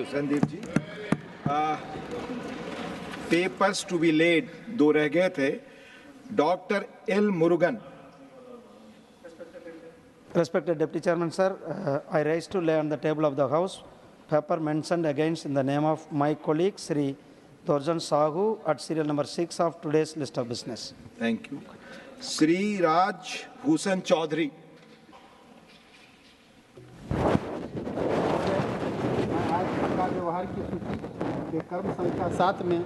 You Sandeep ji. Papers to be laid 2 रह गए थे। Doctor L Murugan. Respected Deputy Chairman, sir, I rise to lay on the table of the House paper mentioned against in the name of my colleague Sri Dorjan Sahu at serial number 6 of today's list of business. Thank you. Shri Raj Bhushan Chaudhary. का व्यवहार की सूची के कर्म संख्या 7 में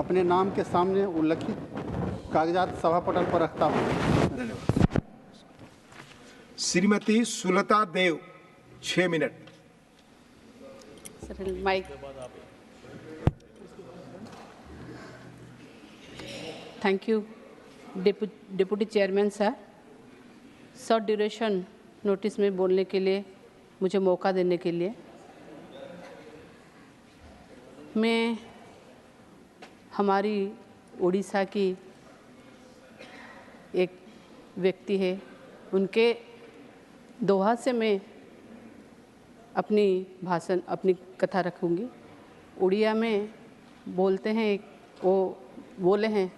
अपने नाम के सामने उल्लिखित कागजात सभापटल पर रखता हूँ। धन्यवाद। श्रीमती सुलता देव 6 मिनट। Sir mike. Thank you deputy chairman sir, short duration notice में बोलने के लिए मुझे मौका देने के लिए। मैं हमारी उड़ीसा की एक व्यक्ति है, उनके दोहा से मैं अपनी कथा रखूँगी। उड़िया में बोलते हैं, वो बोले हैं,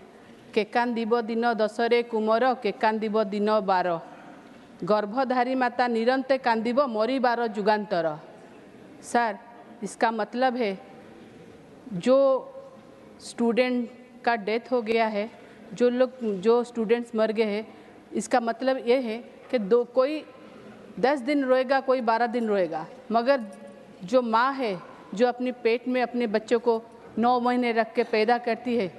केकांदिब दिन दशरे कुमर केकांदिब दिन 12, गर्भधारी माता निरंते कांदिब मरी 12 जुगान्तर। सर, इसका मतलब है जो स्टूडेंट का डेथ हो गया है, जो स्टूडेंट्स मर गए हैं, इसका मतलब ये है कि कोई 10 दिन रोएगा, कोई 12 दिन रोएगा, मगर जो माँ है जो अपनी पेट में अपने बच्चों को 9 महीने रख के पैदा करती है,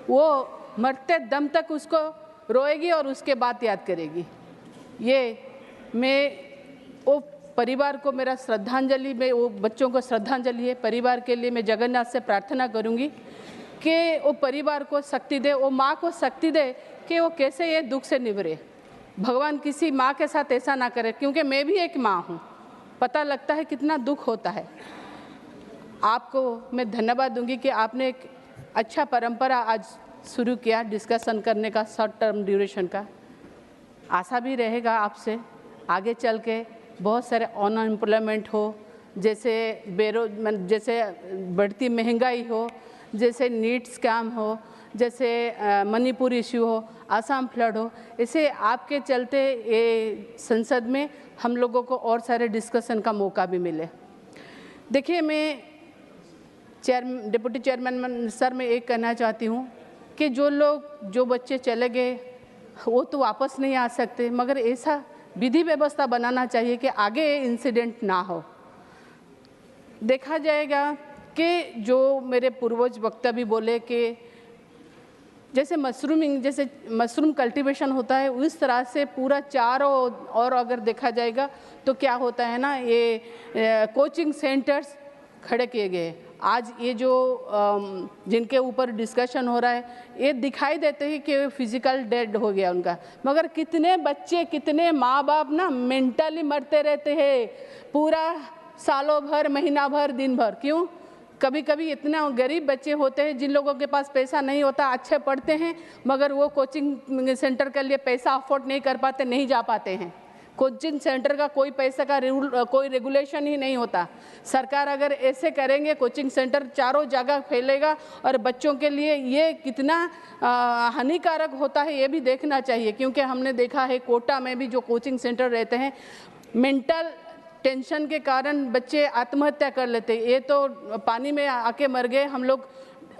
वो मरते दम तक उसको रोएगी और उसके बाद याद करेगी। ये मैं वो परिवार को मेरा श्रद्धांजलि, में वो बच्चों को श्रद्धांजलि है। परिवार के लिए मैं जगन्नाथ से प्रार्थना करूँगी कि वो परिवार को शक्ति दे, वो माँ को शक्ति दे कि वो कैसे ये दुख से निभरे। भगवान किसी माँ के साथ ऐसा ना करे, क्योंकि मैं भी एक माँ हूँ, पता लगता है कितना दुख होता है। आपको मैं धन्यवाद दूंगी कि आपने एक अच्छा परंपरा आज शुरू किया डिस्कशन करने का, शॉर्ट टर्म ड्यूरेशन का। आशा भी रहेगा आपसे आगे चल के बहुत सारे अनएम्प्लॉयमेंट हो, जैसे जैसे बढ़ती महंगाई हो, जैसे नीट स्कैम हो, जैसे मणिपुर इश्यू हो, आसाम फ्लड हो, इसे आपके चलते ये संसद में हम लोगों को और सारे डिस्कशन का मौका भी मिले। देखिए, मैं डिप्टी चेयरमैन सर, मैं एक कहना चाहती हूँ कि जो बच्चे चले गए वो तो वापस नहीं आ सकते, मगर ऐसा विधि व्यवस्था बनाना चाहिए कि आगे इंसिडेंट ना हो। देखा जाएगा कि जो मेरे पूर्वज वक्ता भी बोले कि जैसे मशरूम कल्टीवेशन होता है, उस तरह से पूरा चारों और अगर देखा जाएगा तो क्या होता है ना, ये कोचिंग सेंटर्स खड़े किए गए। आज ये जो जिनके ऊपर डिस्कशन हो रहा है, ये दिखाई देते हैं कि फिजिकल डेड हो गया उनका, मगर कितने बच्चे, कितने माँ बाप ना मेंटली मरते रहते हैं पूरा सालों भर, महीना भर, दिन भर। क्यों? कभी कभी इतना गरीब बच्चे होते हैं जिन लोगों के पास पैसा नहीं होता, अच्छे पढ़ते हैं, मगर वो कोचिंग सेंटर के लिए पैसा अफोर्ड नहीं कर पाते, नहीं जा पाते हैं। कोचिंग सेंटर का कोई पैसा का कोई रेगुलेशन ही नहीं होता। सरकार अगर ऐसे करेंगे, कोचिंग सेंटर चारों जगह फैलेगा और बच्चों के लिए ये कितना हानिकारक होता है ये भी देखना चाहिए। क्योंकि हमने देखा है कोटा में भी जो कोचिंग सेंटर रहते हैं, मेंटल टेंशन के कारण बच्चे आत्महत्या कर लेते हैं। ये तो पानी में आके मर गए, हम लोग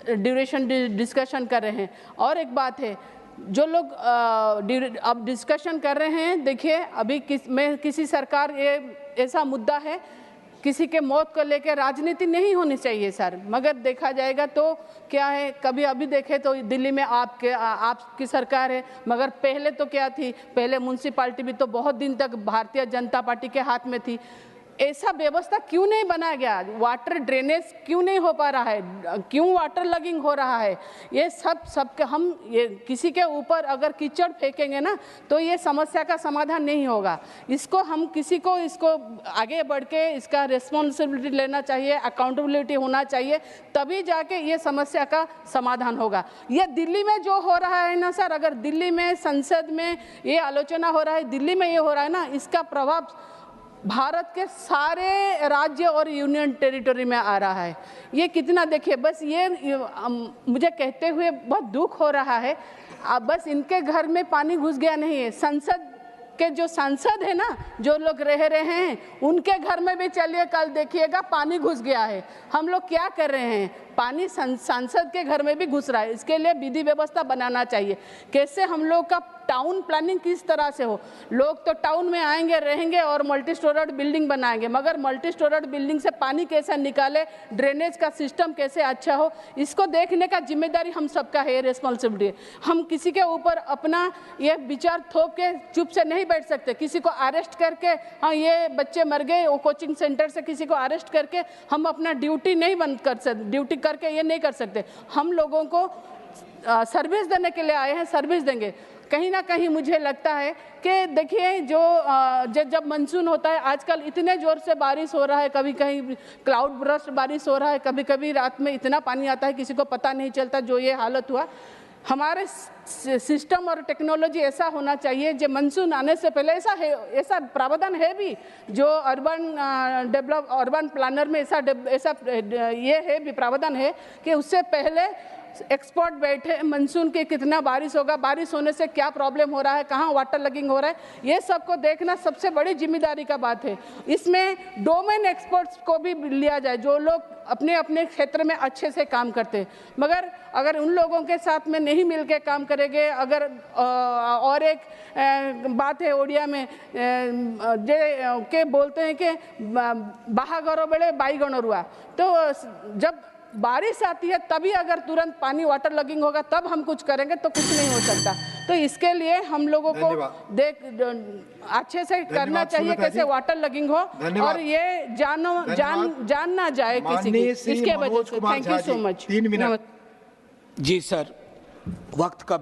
ड्यूरेशन डिस्कशन कर रहे हैं। और एक बात है, जो लोग अब डिस्कशन कर रहे हैं, देखिए अभी किसी सरकार, ये ऐसा मुद्दा है, किसी के मौत को लेकर राजनीति नहीं होनी चाहिए सर, मगर देखा जाएगा तो क्या है, कभी अभी देखे तो दिल्ली में आपकी सरकार है, मगर पहले तो क्या थी, पहले म्यूनसिपालिटी भी तो बहुत दिन तक भारतीय जनता पार्टी के हाथ में थी। ऐसा व्यवस्था क्यों नहीं बनाया गया? वाटर ड्रेनेज क्यों नहीं हो पा रहा है? क्यों वाटर लगिंग हो रहा है? ये सब हम ये किसी के ऊपर अगर कीचड़ फेंकेंगे ना तो ये समस्या का समाधान नहीं होगा। इसको हम इसको आगे बढ़ के इसका रिस्पॉन्सिबिलिटी लेना चाहिए, अकाउंटेबिलिटी होना चाहिए, तभी जाके ये समस्या का समाधान होगा। ये दिल्ली में जो हो रहा है ना सर, अगर दिल्ली में संसद में ये आलोचना हो रहा है, दिल्ली में ये हो रहा है ना, इसका प्रभाव भारत के सारे राज्य और यूनियन टेरिटरी में आ रहा है। ये कितना देखिए, बस ये मुझे कहते हुए बहुत दुख हो रहा है। अब बस इनके घर में पानी घुस गया नहीं है, संसद के जो सांसद है ना, जो लोग रह रहे हैं, उनके घर में भी चलिए कल देखिएगा पानी घुस गया है। हम लोग क्या कर रहे हैं, पानी सांसद के घर में भी घुस रहा है। इसके लिए विधि व्यवस्था बनाना चाहिए। कैसे हम लोग का टाउन प्लानिंग किस तरह से हो। लोग तो टाउन में आएंगे, रहेंगे और मल्टी स्टोरेड बिल्डिंग बनाएंगे, मगर मल्टी स्टोरेड बिल्डिंग से पानी कैसे निकाले, ड्रेनेज का सिस्टम कैसे अच्छा हो, इसको देखने का जिम्मेदारी हम सबका है, रिस्पॉन्सिबिलिटी है। हम किसी के ऊपर अपना ये विचार थोप के चुप से नहीं बैठ सकते। किसी को अरेस्ट करके, हाँ ये बच्चे मर गए, वो कोचिंग सेंटर से किसी को अरेस्ट करके हम अपना ड्यूटी नहीं बंद कर सकते, ड्यूटी करके ये नहीं कर सकते। हम लोगों को सर्विस देने के लिए आए हैं, सर्विस देंगे। कहीं ना कहीं मुझे लगता है कि देखिए जब मानसून होता है, आजकल इतने ज़ोर से बारिश हो रहा है, कभी कहीं क्लाउड बर्स्ट बारिश हो रहा है, कभी कभी रात में इतना पानी आता है किसी को पता नहीं चलता। जो ये हालत हुआ, हमारे सिस्टम और टेक्नोलॉजी ऐसा होना चाहिए जो मानसून आने से पहले ऐसा प्रावधान है भी, जो अर्बन प्लानर में ऐसा ये है भी प्रावधान है कि उससे पहले एक्सपर्ट बैठे, मानसून के कितना बारिश होगा, बारिश होने से क्या प्रॉब्लम हो रहा है, कहाँ वाटर लगिंग हो रहा है, ये सबको देखना सबसे बड़ी जिम्मेदारी का बात है। इसमें डोमेन एक्सपर्ट्स को भी लिया जाए, जो लोग अपने अपने क्षेत्र में अच्छे से काम करते हैं। मगर अगर उन लोगों के साथ में नहीं मिल के काम करेंगे, अगर और एक बात है ओडिया में के बोलते हैं कि बाहागरो बेड़े बाईगणो रुआ, तो जब बारिश आती है तभी अगर तुरंत पानी वाटर लगिंग होगा तब हम कुछ करेंगे तो कुछ नहीं हो सकता। तो इसके लिए हम लोगों को अच्छे से करना चाहिए कैसे वाटर लगिंग हो और ये जान ना जाए किसी की, इसके वजह से। Thank you so much. 3 minute. जी सर, वक्त का